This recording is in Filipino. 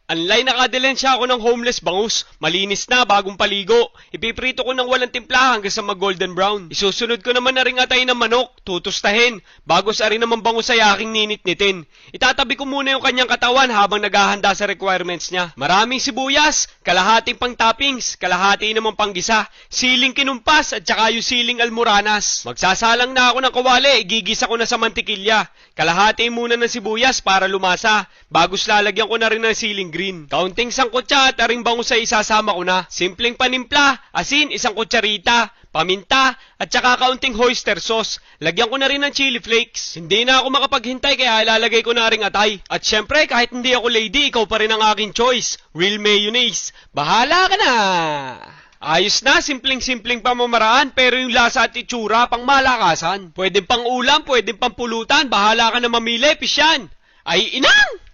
Anlay nakadilensya ako ng homeless bangus. Malinis na, bagong paligo. Ipiprito ko ng walang timpla hanggang sa mag-golden brown. Isusunod ko naman na ring atay ng manok. Tutustahin. Bago sa rin naman bangus ay aking ninit-nitin. Itatabi ko muna yung kanyang katawan habang naghahanda sa requirements niya. Maraming sibuyas, kalahating pang toppings, kalahati naman pang gisa, siling kinumpas at saka yung siling almoranas. Magsasalang na ako ng kawali, igigisa ko na sa mantikilya. Kalahati muna ng sibuyas para lumasa. Bagos lalagyan ko na rin ng siling green. Kaunting sangkutsa at aring bangus ay isasama ko na. Simpleng panimpla, asin, isang kutsarita, paminta, at saka kaunting oyster sauce. Lagyan ko na rin ng chili flakes. Hindi na ako makapaghintay kaya ilalagay ko na ring atay. At syempre, kahit hindi ako lady, ikaw pa rin ang aking choice. Real mayonnaise. Bahala ka na! Ayos na, simpleng-simpleng pamamaraan pero yung lasa at itsura pang malakasan. Pwede pang ulam, pwede pang pulutan, bahala ka na mamili, pisyan. Ay inang!